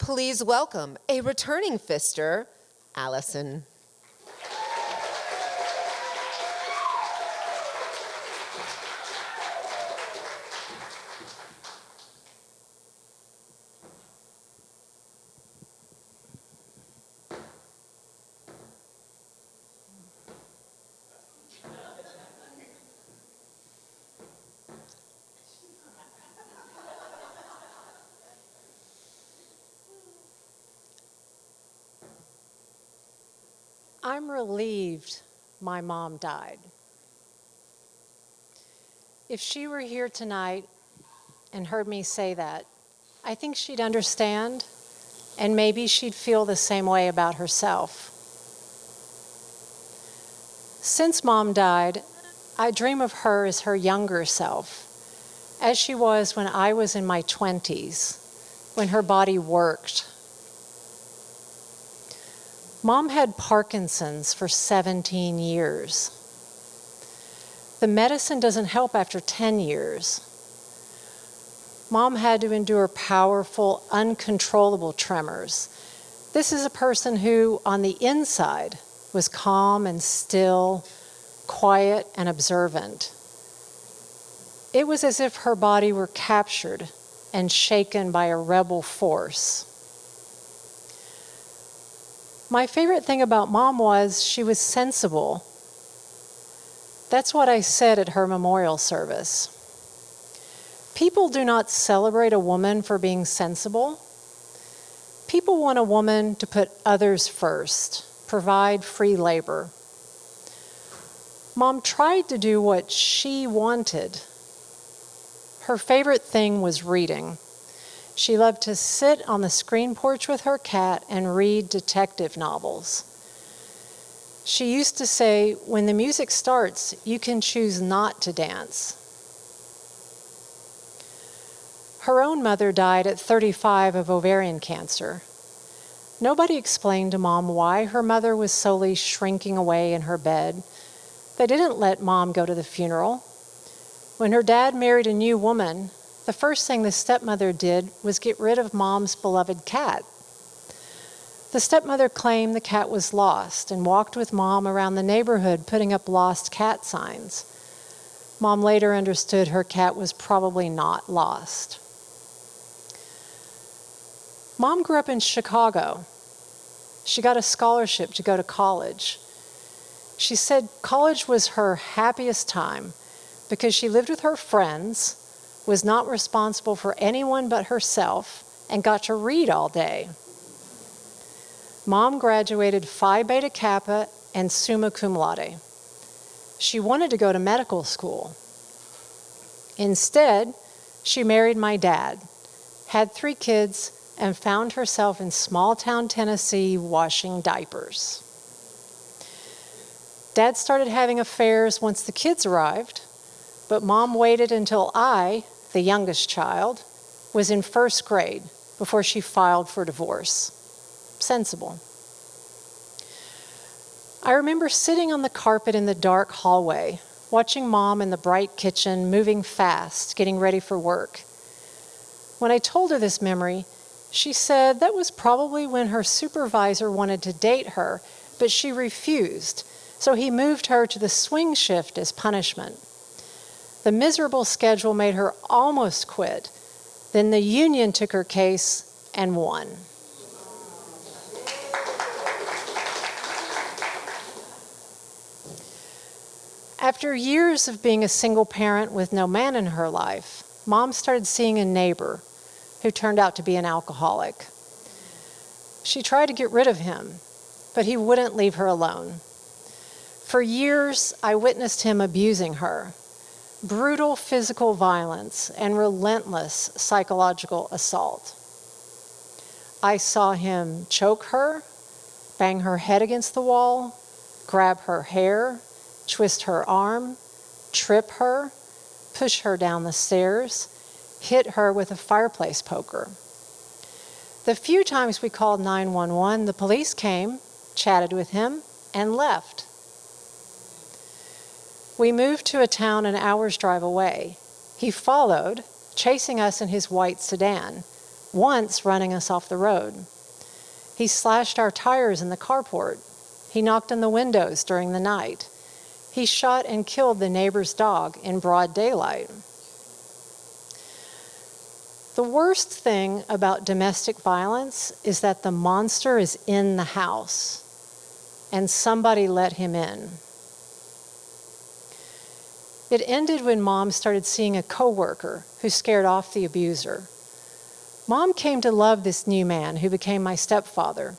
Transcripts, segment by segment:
please welcome a returning fister, Allison. I'm relieved my mom died. If she were here tonight and heard me say that, I think she'd understand, and maybe she'd feel the same way about herself. Since Mom died, I dream of her as her younger self, as she was when I was in my 20s, when her body worked. Mom had Parkinson's for 17 years. The medicine doesn't help after 10 years. Mom had to endure powerful, uncontrollable tremors. This is a person who, on the inside, was calm and still, quiet and observant. It was as if her body were captured and shaken by a rebel force. My favorite thing about Mom was she was sensible. That's what I said at her memorial service. People do not celebrate a woman for being sensible. People want a woman to put others first, provide free labor. Mom tried to do what she wanted. Her favorite thing was reading. She loved to sit on the screen porch with her cat and read detective novels. She used to say, when the music starts, you can choose not to dance. Her own mother died at 35 of ovarian cancer. Nobody explained to Mom why her mother was slowly shrinking away in her bed. They didn't let Mom go to the funeral. When her dad married a new woman, the first thing the stepmother did was get rid of Mom's beloved cat. The stepmother claimed the cat was lost and walked with Mom around the neighborhood putting up lost cat signs. Mom later understood her cat was probably not lost. Mom grew up in Chicago. She got a scholarship to go to college. She said college was her happiest time because she lived with her friends, was not responsible for anyone but herself, and got to read all day. Mom graduated Phi Beta Kappa and summa cum laude. She wanted to go to medical school. Instead, she married my dad, had 3 kids, and found herself in small-town Tennessee washing diapers. Dad started having affairs once the kids arrived, but Mom waited until I, the youngest child, was in 1st grade before she filed for divorce. Sensible. I remember sitting on the carpet in the dark hallway, watching Mom in the bright kitchen, moving fast, getting ready for work. When I told her this memory, she said that was probably when her supervisor wanted to date her, but she refused, so he moved her to the swing shift as punishment. The miserable schedule made her almost quit. Then the union took her case and won. After years of being a single parent with no man in her life, Mom started seeing a neighbor who turned out to be an alcoholic. She tried to get rid of him, but he wouldn't leave her alone. For years, I witnessed him abusing her. Brutal physical violence and relentless psychological assault. I saw him choke her, bang her head against the wall, grab her hair, twist her arm, trip her, push her down the stairs, hit her with a fireplace poker. The few times we called 911, the police came, chatted with him, and left. We moved to a town an hour's drive away. He followed, chasing us in his white sedan, once running us off the road. He slashed our tires in the carport. He knocked on the windows during the night. He shot and killed the neighbor's dog in broad daylight. The worst thing about domestic violence is that the monster is in the house, and somebody let him in. It ended when Mom started seeing a coworker who scared off the abuser. Mom came to love this new man who became my stepfather.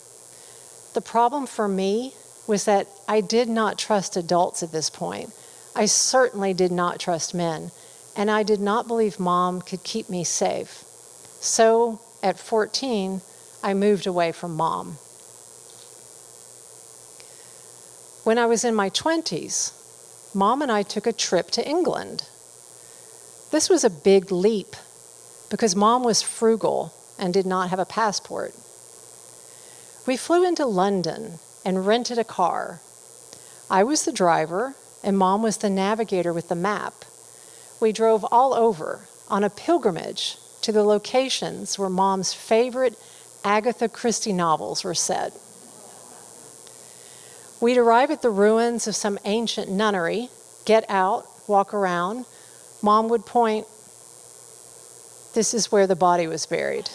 The problem for me was that I did not trust adults at this point. I certainly did not trust men, and I did not believe Mom could keep me safe. So, at 14, I moved away from Mom. When I was in my 20s, Mom and I took a trip to England. This was a big leap because Mom was frugal and did not have a passport. We flew into London and rented a car. I was the driver and Mom was the navigator with the map. We drove all over on a pilgrimage to the locations where Mom's favorite Agatha Christie novels were set. We'd arrive at the ruins of some ancient nunnery, get out, walk around. Mom would point, "This is where the body was buried."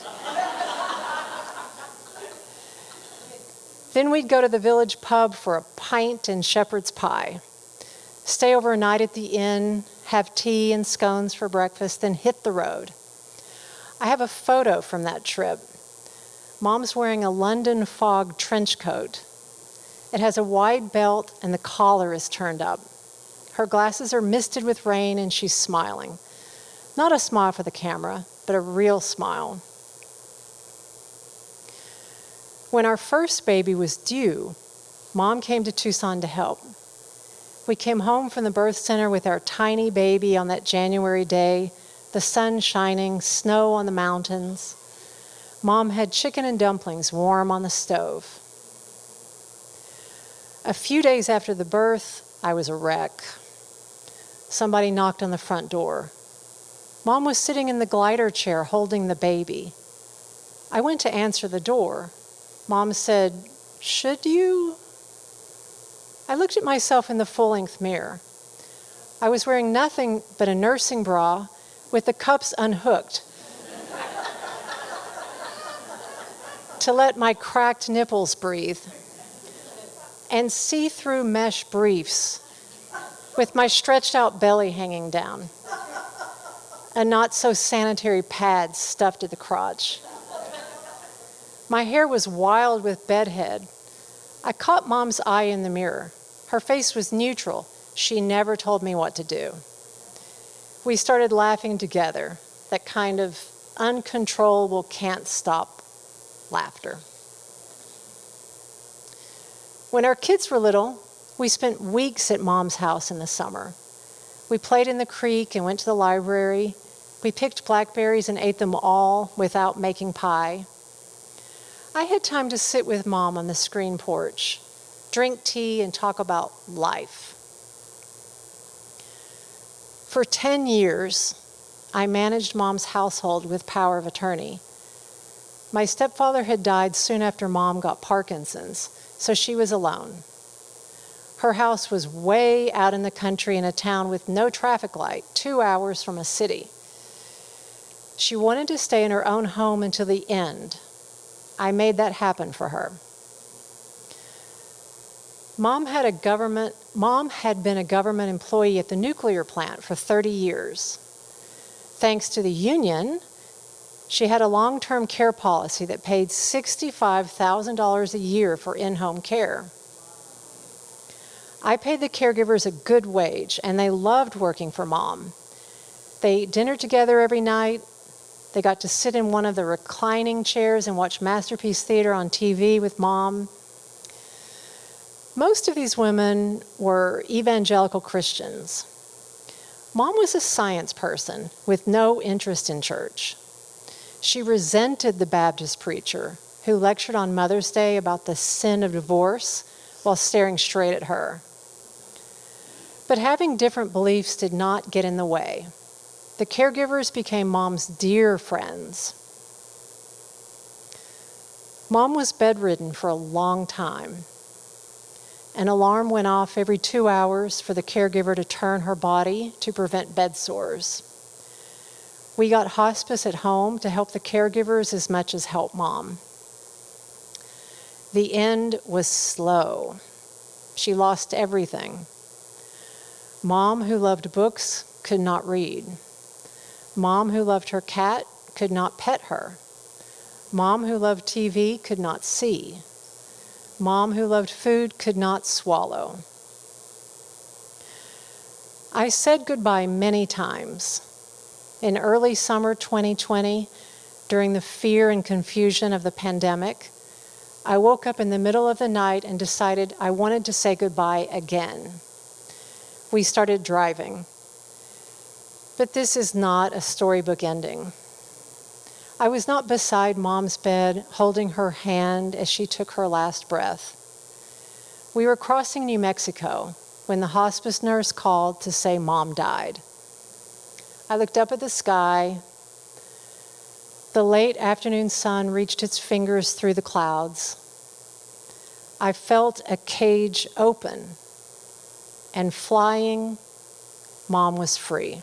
Then we'd go to the village pub for a pint and shepherd's pie, stay overnight at the inn, have tea and scones for breakfast, then hit the road. I have a photo from that trip. Mom's wearing a London fog trench coat. It has a wide belt and the collar is turned up. Her glasses are misted with rain and she's smiling. Not a smile for the camera, but a real smile. When our first baby was due, Mom came to Tucson to help. We came home from the birth center with our tiny baby on that January day, the sun shining, snow on the mountains. Mom had chicken and dumplings warm on the stove. A few days after the birth, I was a wreck. Somebody knocked on the front door. Mom was sitting in the glider chair holding the baby. I went to answer the door. Mom said, "Should you?" I looked at myself in the full-length mirror. I was wearing nothing but a nursing bra with the cups unhooked to let my cracked nipples breathe, and see-through mesh briefs with my stretched out belly hanging down, a not-so-sanitary pad stuffed at the crotch. My hair was wild with bedhead. I caught Mom's eye in the mirror. Her face was neutral. She never told me what to do. We started laughing together, that kind of uncontrollable, can't stop laughter. When our kids were little, we spent weeks at Mom's house in the summer. We played in the creek and went to the library. We picked blackberries and ate them all without making pie. I had time to sit with Mom on the screen porch, drink tea, and talk about life. For 10 years, I managed Mom's household with power of attorney. My stepfather had died soon after Mom got Parkinson's, so she was alone. Her house was way out in the country in a town with no traffic light, 2 hours from a city. She wanted to stay in her own home until the end. I made that happen for her. Mom had been a government employee at the nuclear plant for 30 years. Thanks to the union, she had a long-term care policy that paid $65,000 a year for in-home care. I paid the caregivers a good wage, and they loved working for Mom. They ate dinner together every night. They got to sit in one of the reclining chairs and watch Masterpiece Theater on TV with Mom. Most of these women were evangelical Christians. Mom was a science person with no interest in church. She resented the Baptist preacher who lectured on Mother's Day about the sin of divorce while staring straight at her. But having different beliefs did not get in the way. The caregivers became Mom's dear friends. Mom was bedridden for a long time. An alarm went off every 2 hours for the caregiver to turn her body to prevent bed sores. We got hospice at home to help the caregivers as much as help Mom. The end was slow. She lost everything. Mom, who loved books, could not read. Mom, who loved her cat, could not pet her. Mom, who loved TV, could not see. Mom, who loved food, could not swallow. I said goodbye many times. In early summer 2020, during the fear and confusion of the pandemic, I woke up in the middle of the night and decided I wanted to say goodbye again. We started driving. But this is not a storybook ending. I was not beside Mom's bed, holding her hand as she took her last breath. We were crossing New Mexico when the hospice nurse called to say Mom died. I looked up at the sky. The late afternoon sun reached its fingers through the clouds. I felt a cage open, and flying, Mom was free.